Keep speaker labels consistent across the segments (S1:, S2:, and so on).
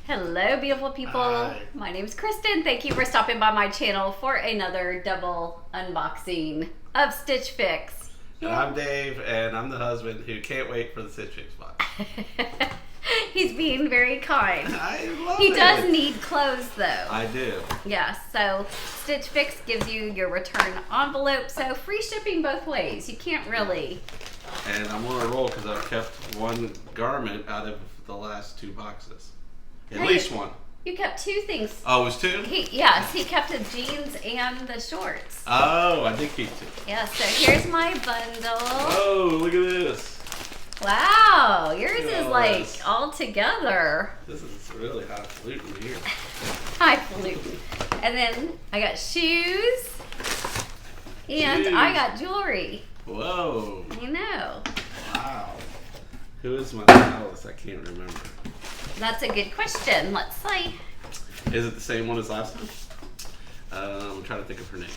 S1: Hello, beautiful people.
S2: Hi.
S1: My name's Kristen. Thank you for stopping by my channel for another double unboxing of Stitch Fix.
S2: And I'm Dave, and I'm the husband who can't wait for the Stitch Fix box.
S1: He's being very kind.
S2: I love
S1: He
S2: it.
S1: does need clothes, though.
S2: I do.
S1: Yes, so Stitch Fix gives you your return envelope, so free shipping both ways. You can't really...
S2: And I'm on a roll because I've kept one garment out of the last two boxes. At
S1: Hey.
S2: least one.
S1: You kept two things.
S2: Oh, it was two?
S1: Yes, he kept the jeans and the shorts.
S2: Oh, I did keep two.
S1: Yeah, so here's my bundle.
S2: Oh, look at this.
S1: Wow, yours
S2: Look at
S1: is
S2: all
S1: like
S2: this.
S1: all together.
S2: This is really highfalutin here.
S1: Highfalutin. And then I got shoes. And
S2: Shoes.
S1: I got jewelry.
S2: Whoa.
S1: You know.
S2: Wow. Who is my stylist? I can't remember.
S1: That's a good question. Let's see.
S2: Is it the same one as last time? I'm trying to think of her name.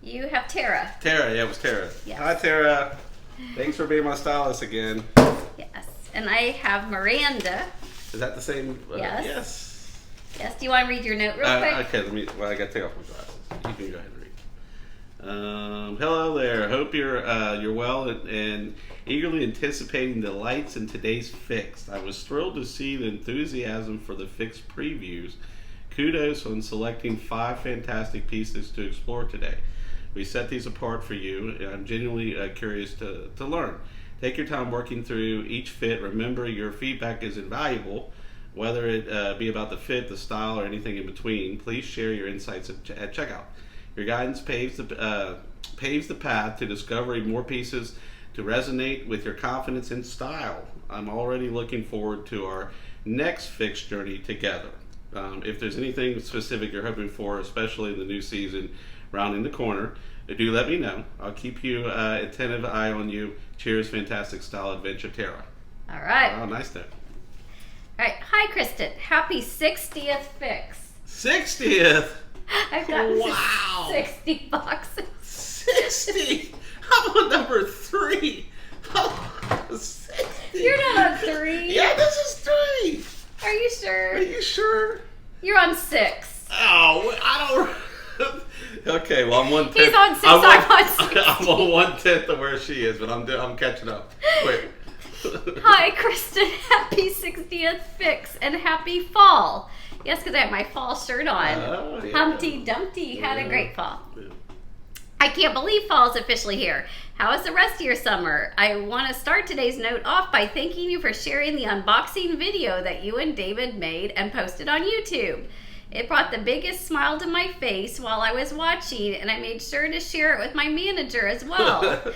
S1: You have Tara.
S2: Tara, yeah, it was Tara.
S1: Yes.
S2: Hi, Tara. Thanks for being my stylist again.
S1: Yes. And I have Miranda.
S2: Is that the same?
S1: Yes.
S2: Yes.
S1: Yes. Do you want to read your note real quick?
S2: Okay, I gotta take off my glasses. You can go ahead and read. Hello there. Hope you're well and eagerly anticipating the lights in today's fix. I was thrilled to see the enthusiasm for the fix previews. Kudos on selecting 5 fantastic pieces to explore today. We set these apart for you, and I'm genuinely curious to learn. Take your time working through each fit. Remember, your feedback is invaluable, whether it be about the fit, the style, or anything in between. Please share your insights at checkout. Your guidance paves the path to discovering more pieces to resonate with your confidence and style. I'm already looking forward to our next fix journey together. If there's anything specific you're hoping for, especially in the new season rounding the corner, do let me know. I'll keep you attentive eye on you. Cheers, fantastic style adventure, Tara.
S1: All right.
S2: Oh, nice note.
S1: All right. Hi, Kristen. Happy 60th fix.
S2: 60th.
S1: I've gotten
S2: Wow.
S1: 60 boxes.
S2: 60. I'm on number 3. Oh, 60.
S1: You're not on 3.
S2: Yeah, this is 3.
S1: Are you
S2: Are
S1: sure?
S2: you sure?
S1: You're on 6.
S2: Oh, I don't. Okay, well I'm 1/10.
S1: He's on 6. I'm on 60.
S2: I'm on 1/10 of where she is, but I'm catching up. Wait.
S1: Hi, Kristen. Happy 60th fix and happy fall. Yes, because I have my fall shirt on.
S2: Oh, yeah.
S1: Humpty Dumpty had a
S2: Yeah.
S1: great fall.
S2: Yeah.
S1: I can't believe fall is officially here. How is the rest of your summer? I want to start today's note off by thanking you for sharing the unboxing video that you and David made and posted on YouTube. It brought the biggest smile to my face while I was watching, and I made sure to share it with my manager as well.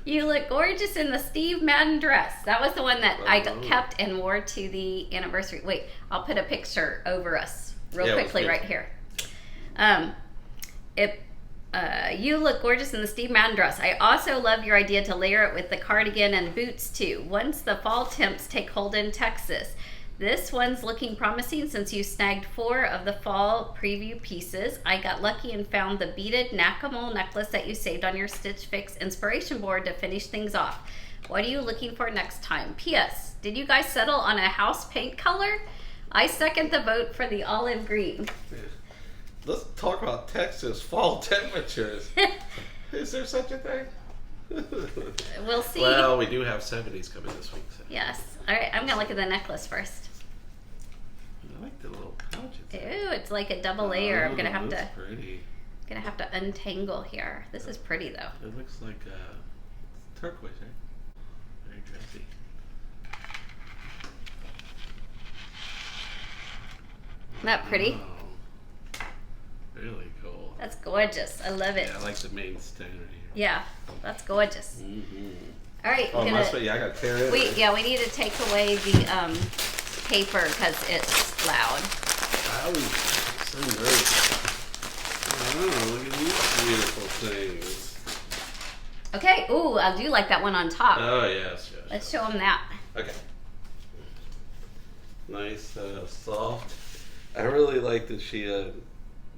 S1: You look gorgeous in the Steve Madden dress. That was the one that I kept and wore to the anniversary. Wait, I'll put a picture over us real
S2: Yeah, it was
S1: quickly
S2: good.
S1: right here. You look gorgeous in the Steve Madden dress. I also love your idea to layer it with the cardigan and boots too. Once the fall temps take hold in Texas. This one's looking promising since you snagged 4 of the fall preview pieces. I got lucky and found the beaded Nakamole necklace that you saved on your Stitch Fix inspiration board to finish things off. What are you looking for next time? P.S. Did you guys settle on a house paint color? I second the vote for the olive green.
S2: Let's talk about Texas fall temperatures. Is there such a thing?
S1: We'll see.
S2: Well, we do have 70s coming this week. So.
S1: Yes. All right, I'm going to look at the necklace first.
S2: I like the little pouches.
S1: Ooh, it's like a double layer. I'm
S2: Oh,
S1: going to have
S2: that's
S1: to
S2: pretty.
S1: untangle here. This is pretty though.
S2: It looks like turquoise, right? Very dressy.
S1: Isn't that pretty?
S2: Oh, really cool.
S1: That's gorgeous. I love it.
S2: Yeah, I like the main stone right here.
S1: Yeah, that's gorgeous.
S2: Mm-hmm.
S1: All right,
S2: Oh, yeah, I got to tear it.
S1: we need to take away the paper because it's loud.
S2: I was so nervous. Oh, look at these beautiful things.
S1: Okay. Ooh, I do like that one on top.
S2: Oh, yes.
S1: Let's show them that.
S2: Okay. Nice, soft. I really like that she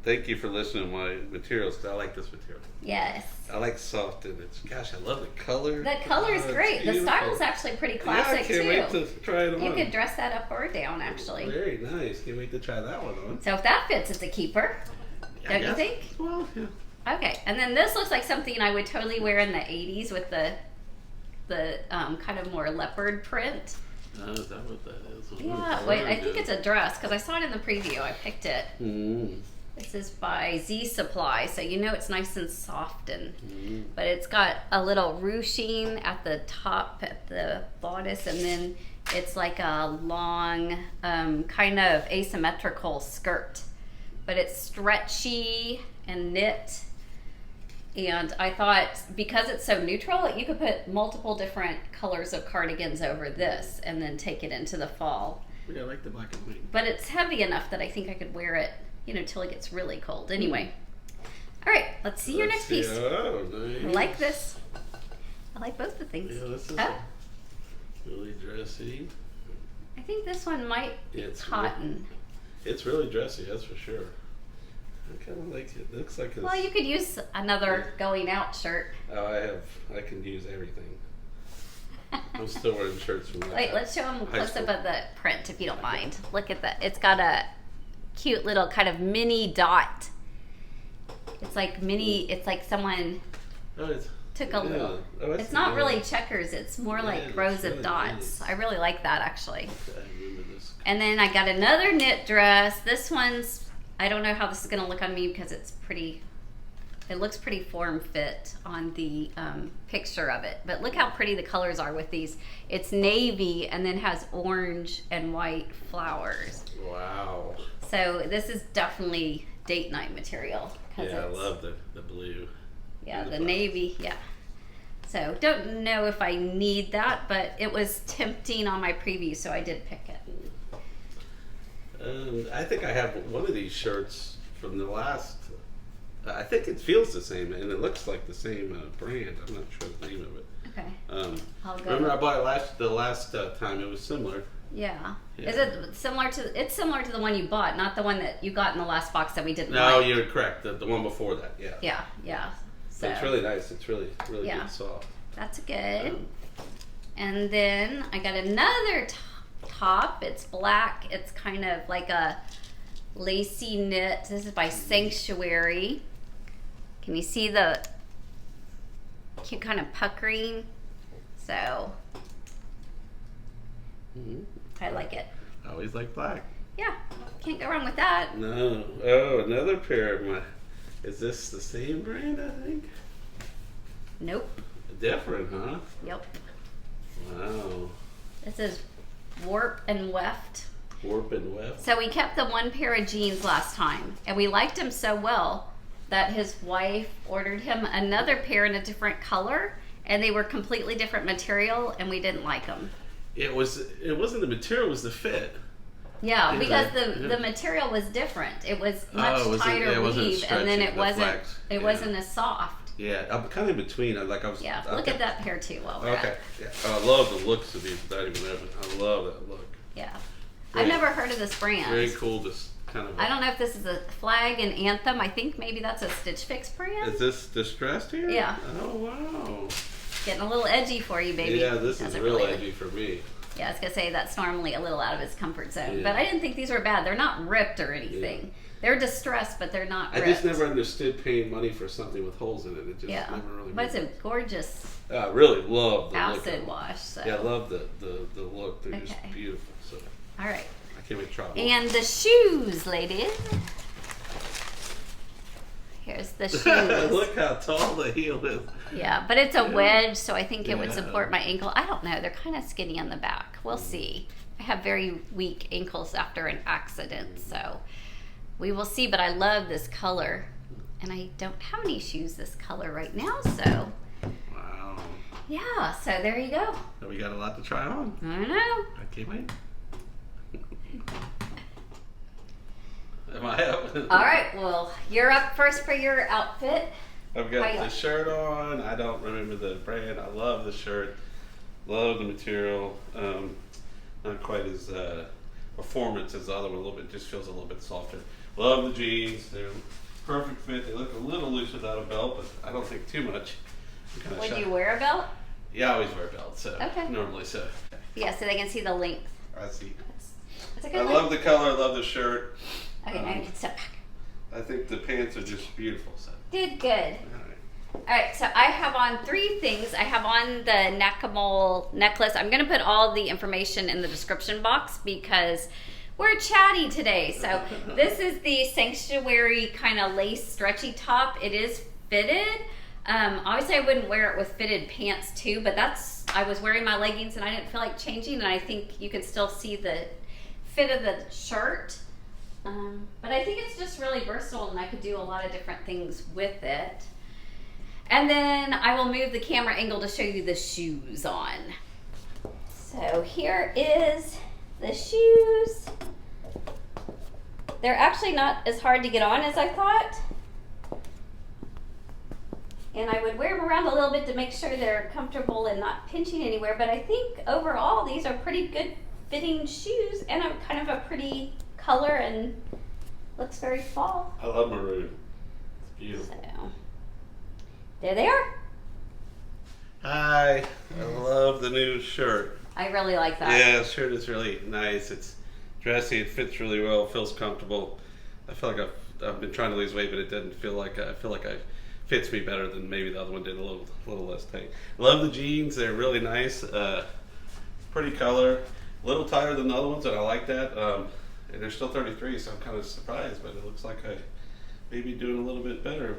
S2: thank you for listening to my materials because I like this material.
S1: Yes.
S2: I like soft and it's. Gosh, I love the color.
S1: The color is great. The style is actually pretty classic
S2: too. I can't wait to try it on.
S1: You could dress that up or down, actually.
S2: Very nice. Can't wait to try that one on.
S1: So if that fits, it's a keeper. Don't you think?
S2: Well, yeah.
S1: Okay, and then this looks like something I would totally wear in the 80s with the kind of more leopard print.
S2: Is that what that is?
S1: Yeah, wait, I think it's a dress because I saw it in the preview. I picked it.
S2: Mm.
S1: This is by Z Supply, so you know it's nice and soft, but it's got a little ruching at the top, at the bodice, and then it's like a long, kind of asymmetrical skirt. But it's stretchy and knit. And I thought, because it's so neutral, you could put multiple different colors of cardigans over this and then take it into the fall.
S2: Yeah, I like the black and white.
S1: But it's heavy enough that I think I could wear it, till it gets really cold. Anyway. All right, let's see your next piece.
S2: Oh, nice.
S1: I like this. I like both the things.
S2: Yeah, this is really dressy.
S1: I think this one might be cotton.
S2: It's really dressy, that's for sure. I kind of like it. It looks like it's...
S1: Well, you could use another going out shirt.
S2: Oh, I can use everything. I'm still wearing shirts from
S1: Wait, let's show them a close up of the print, if you don't mind. Look at that. It's got a cute little kind of mini dot. It's like someone took a little... it's not really checkers. It's more like rows of dots. Nice. I really like that, actually. And then I got another knit dress. This one's... I don't know how this is going to look on me because it looks pretty form fit on the picture of it. But look how pretty the colors are with these. It's navy and then has orange and white flowers.
S2: Wow.
S1: So this is definitely date night material.
S2: Yeah, I love the blue.
S1: Yeah, the navy, yeah. So don't know if I need that, but it was tempting on my preview, so I did pick it.
S2: I think I have one of these shirts from the last. I think it feels the same, and it looks like the same brand. I'm not sure the name of it.
S1: Okay.
S2: Remember, I bought it the last time. It was similar.
S1: Yeah. Is it similar to? It's similar to the one you bought, not the one that you got in the last box that we didn't.
S2: No,
S1: like.
S2: You're correct. The one before that. Yeah.
S1: Yeah. So
S2: it's really nice. It's really good soft.
S1: That's good. And then I got another top. It's black. It's kind of like a lacy knit. This is by Sanctuary. Can you see the cute kind of puckering? So I like it.
S2: I always like black.
S1: Yeah, can't go wrong with that.
S2: No. Oh, another pair of my. Is this the same brand? I think.
S1: Nope.
S2: Different, huh?
S1: Yep.
S2: Wow.
S1: This is Warp and Weft.
S2: Warp and Weft.
S1: So we kept the one pair of jeans last time, and we liked him so well that his wife ordered him another pair in a different color, and they were completely different material, and we didn't like them.
S2: It wasn't the material, it was the fit.
S1: Yeah, because the material was different. It was much tighter weave, and then it wasn't as soft.
S2: Yeah, I'm kind of in between. Look
S1: at that pair too while we're at it.
S2: Yeah. I love the looks of these without even having. I love that look.
S1: Yeah. I've never heard of this brand.
S2: Very cool. This kind of.
S1: I don't know if this is a Flag and Anthem. I think maybe that's a Stitch Fix brand.
S2: Is this distressed here?
S1: Yeah.
S2: Oh wow.
S1: Getting a little edgy for you, baby.
S2: Yeah, this is real edgy for me.
S1: Yeah, I was gonna say that's normally a little out of his comfort zone, but I didn't think these were bad. They're not ripped or anything. Yeah. They're distressed, but they're not ripped.
S2: I just never understood paying money for something with holes in it. It just never really.
S1: But it's a gorgeous.
S2: I really love the
S1: acid wash. So.
S2: Yeah, I love the look. They're just beautiful. So.
S1: All right.
S2: I can't wait to try them.
S1: And the shoes, ladies. Here's the shoes.
S2: Look how tall the heel is.
S1: Yeah, but it's a wedge, so I think it would support my ankle. I don't know. They're kind of skinny on the back. We'll see. I have very weak ankles after an accident, so we will see. But I love this color, and I don't have any shoes this color right now, so.
S2: Wow.
S1: Yeah, so there you go.
S2: So we got a lot to try on.
S1: I know.
S2: I can't wait. Am I up?
S1: All right, well, you're up first for your outfit.
S2: I've got the shirt on. I don't remember the brand. I love the shirt. Love the material. Not quite as performance as the other one. A little bit, just feels a little bit softer. Love the jeans. They're perfect fit. They look a little loose without a belt, but I don't think too much.
S1: Would you wear a belt?
S2: Yeah, I always wear belts, so
S1: okay.
S2: Normally so.
S1: Yeah, so they can see the length.
S2: I see.
S1: That's a good
S2: I love the color. I love the shirt.
S1: Okay, now you can step back.
S2: I think the pants are just beautiful. So.
S1: Did good. All right, so I have on 3 things. I have on the Nakamol necklace. I'm going to put all the information in the description box because we're chatty today. So this is the Sanctuary kind of lace stretchy top. It is fitted. Obviously, I wouldn't wear it with fitted pants too, but I was wearing my leggings and I didn't feel like changing, and I think you can still see the fit of the shirt. But I think it's just really versatile, and I could do a lot of different things with it. And then I will move the camera angle to show you the shoes on. So here is the shoes. They're actually not as hard to get on as I thought. And I would wear them around a little bit to make sure they're comfortable and not pinching anywhere. But I think overall these are pretty good fitting shoes, and a kind of a pretty color and looks very fall.
S2: I love maroon. It's beautiful.
S1: So, there they are.
S2: Hi. I love the new shirt.
S1: I really like that.
S2: Yeah, the shirt is really nice. It's dressy. It fits really well. Feels comfortable. I feel like I've been trying to lose weight, but it doesn't feel like I feel like it fits me better than maybe the other one did. A little less tight. Love the jeans. They're really nice. Pretty color. A little tighter than the other ones, and I like that. And they're still 33, so I'm kind of surprised. But it looks like I may be doing a little bit better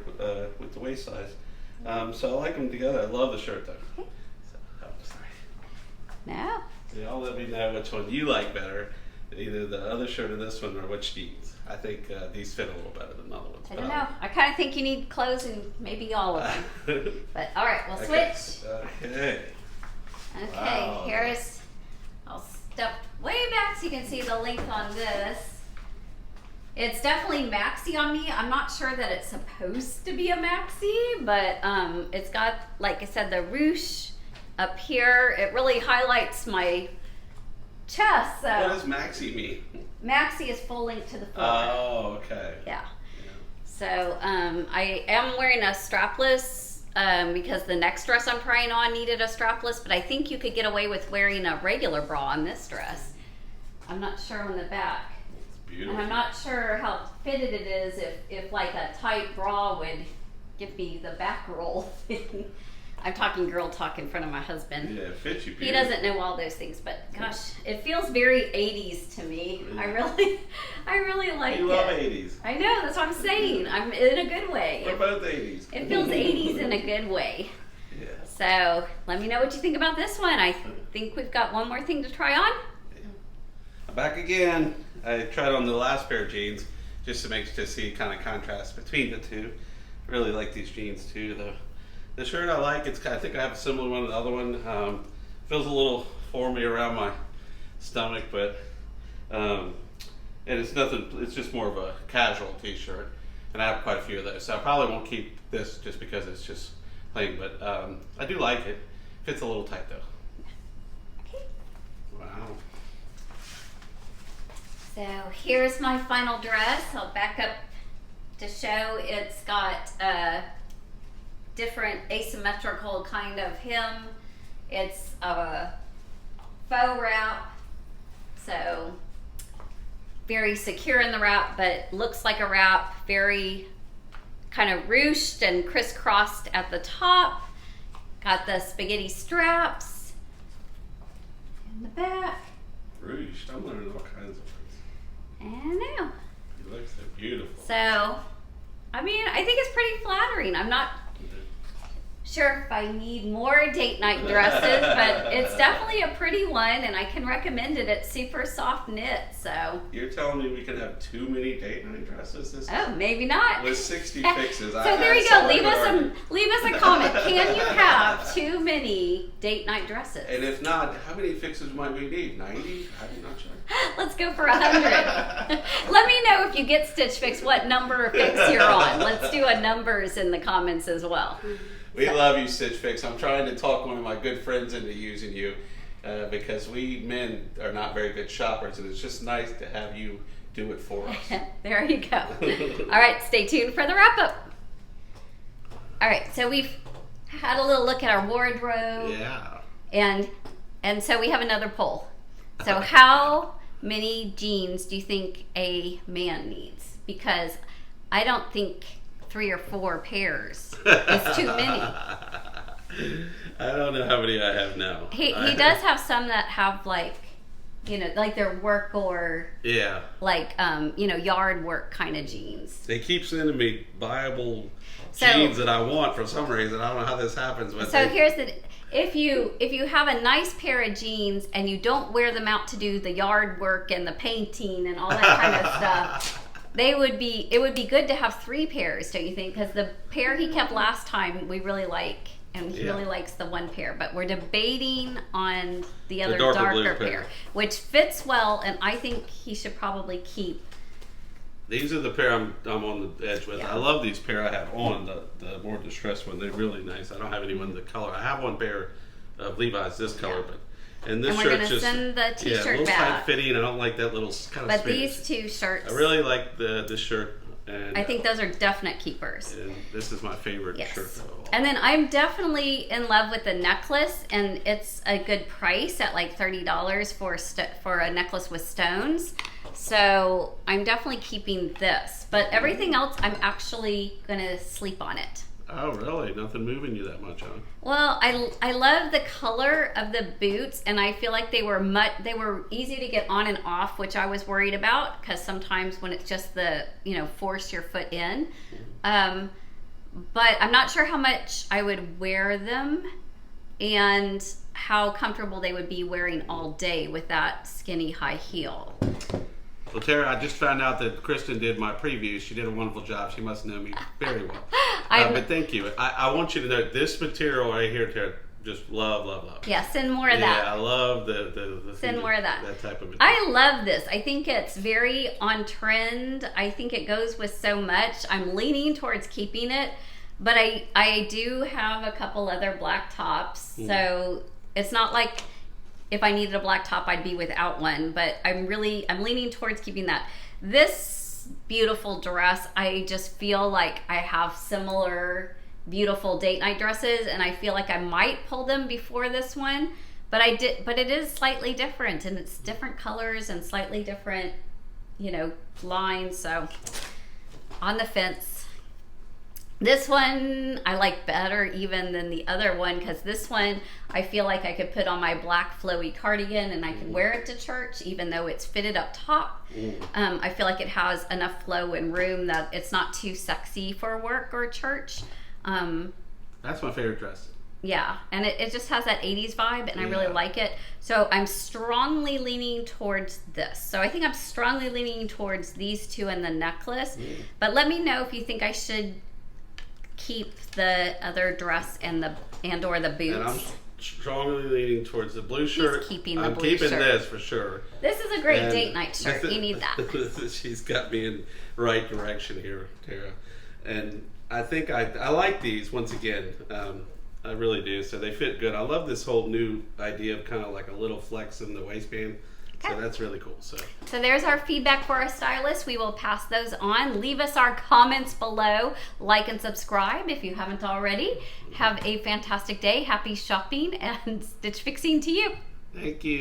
S2: with the waist size. So I like them together. I love the shirt though.
S1: Okay.
S2: So, oh, sorry.
S1: No.
S2: So y'all let me know which one you like better, either the other shirt or this one, or which jeans. I think these fit a little better than the other ones.
S1: I don't know. I kind of think you need clothes and maybe all of them. But all right, we'll switch.
S2: Okay.
S1: Okay,
S2: Wow.
S1: here's, I'll step way back so you can see the length on this. It's definitely maxi on me. I'm not sure that it's supposed to be a maxi, but it's got, like I said, the ruche up here. It really highlights my chest. So
S2: What does maxi mean?
S1: maxi is full length to the floor.
S2: Oh, okay.
S1: Yeah. So I am wearing a strapless because the next dress I'm trying on needed a strapless, but I think you could get away with wearing a regular bra on this dress. I'm not sure on the back.
S2: Beautiful.
S1: And I'm not sure how fitted it is if like a tight bra would give me the back roll thing. I'm talking girl talk in front of my husband.
S2: Yeah, it fits you beautifully.
S1: He doesn't know all those things, but gosh, it feels very 80s to me.
S2: Yeah.
S1: I really like it.
S2: You love 80s.
S1: I know, that's what I'm saying. I'm in a good way.
S2: We're both 80s.
S1: It feels 80s in a good way.
S2: Yeah.
S1: So let me know what you think about this one. I think we've got one more thing to try on.
S2: I'm back again. I tried on the last pair of jeans just to see kind of contrast between the two. Really like these jeans too, though. The shirt I like. I think I have a similar one to the other one. Feels a little formy around my stomach, but and it's nothing. It's just more of a casual t-shirt, and I have quite a few of those. So I probably won't keep this just because it's just plain. But I do like it. Fits a little tight though.
S1: Okay.
S2: Wow.
S1: So here's my final dress. I'll back up to show it's got a different asymmetrical kind of hem. It's a faux wrap, so very secure in the wrap, but looks like a wrap, very kind of ruched and crisscrossed at the top. Got the spaghetti straps in the back.
S2: Ruched. I'm learning all kinds of things.
S1: And now.
S2: It looks so beautiful.
S1: So, I mean, I think it's pretty flattering. I'm not sure if I need more date night dresses, but it's definitely a pretty one, and I can recommend it. It's super soft knit, so.
S2: You're telling me we can have too many date night dresses this
S1: Oh, maybe not.
S2: With 60 fixes.
S1: So there you go. Leave us a comment. Can you have too many date night dresses?
S2: And if not, how many fixes might we need? 90? I'm not sure.
S1: Let's go for 100. Let me know if you get Stitch Fix what number of fix you're on. Let's do a numbers in the comments as well.
S2: We love you, Stitch Fix. I'm trying to talk one of my good friends into using you. because we men are not very good shoppers, and it's just nice to have you do it for us.
S1: There you go. All right, stay tuned for the wrap up. All right, so we've had a little look at our wardrobe.
S2: Yeah.
S1: And so we have another poll. So how many jeans do you think a man needs? Because I don't think 3 or 4 pairs is too many.
S2: I don't know how many I have now.
S1: He does have some that have like, you know, like their work or like yard work kind of jeans.
S2: They keep sending me buyable jeans that I want for some reason. I don't know how this happens, but
S1: here's the if you have a nice pair of jeans and you don't wear them out to do the yard work and the painting and all that kind of stuff, it would be good to have 3 pairs, don't you think? Because the pair he kept last time we really like. And he really likes the 1 pair, but we're debating on the other darker pair, which fits well, and I think he should probably keep.
S2: These are the pair I'm on the edge with.
S1: Yeah.
S2: I love these pair I have on, the more distressed one. They're really nice. I don't have anyone the color. I have 1 pair of Levi's this color, and this shirt's just
S1: send the t-shirt
S2: a little
S1: back.
S2: tight fitting. I don't like that little kind of.
S1: But these 2 shirts,
S2: I really like this shirt. And
S1: I think those are definite keepers.
S2: And this is my favorite shirt.
S1: And then I'm definitely in love with the necklace, and it's a good price at like $30 for a necklace with stones. So I'm definitely keeping this. But everything else, I'm actually gonna sleep on it.
S2: Oh, really? Nothing moving you that much, huh?
S1: Well, I love the color of the boots, and I feel like they were easy to get on and off, which I was worried about because sometimes when it's just the force your foot in. But I'm not sure how much I would wear them and how comfortable they would be wearing all day with that skinny high heel.
S2: Well, Tara, I just found out that Kristen did my previews. She did a wonderful job. She must know me very well. But thank you. I want you to know this material right here, Tara, just love.
S1: Yeah, send more of that.
S2: Yeah, I love the
S1: send more of that.
S2: That type of material.
S1: I love this. I think it's very on trend. I think it goes with so much. I'm leaning towards keeping it, but I do have a couple other black tops, so it's not like if I needed a black top, I'd be without one, but I'm leaning towards keeping that. This beautiful dress, I just feel like I have similar beautiful date night dresses, and I feel like I might pull them before this one, but it is slightly different, and it's different colors and slightly different, lines, so on the fence. This one I like better even than the other one, because this one I feel like I could put on my black flowy cardigan and I could wear it to church even though it's fitted up top. I feel like it has enough flow and room that it's not too sexy for work or church.
S2: That's my favorite dress.
S1: Yeah, and it just has that 80s vibe, and I really like it. So I'm strongly leaning towards this. So I think I'm strongly leaning towards these 2 and the necklace. But let me know if you think I should keep the other dress and or the boots.
S2: And I'm strongly leaning towards the blue shirt.
S1: He's keeping the
S2: I'm
S1: blue
S2: keeping
S1: shirt.
S2: This for sure.
S1: This is a great date night shirt. You need that.
S2: She's got me in right direction here, Tara. And I think I like these once again. I really do. So they fit good. I love this whole new idea of kind of like a little flex in the waistband. So that's really cool. So
S1: there's our feedback for our stylist. We will pass those on. Leave us our comments below. Like and subscribe if you haven't already. Have a fantastic day. Happy shopping and stitch fixing to you.
S2: Thank you.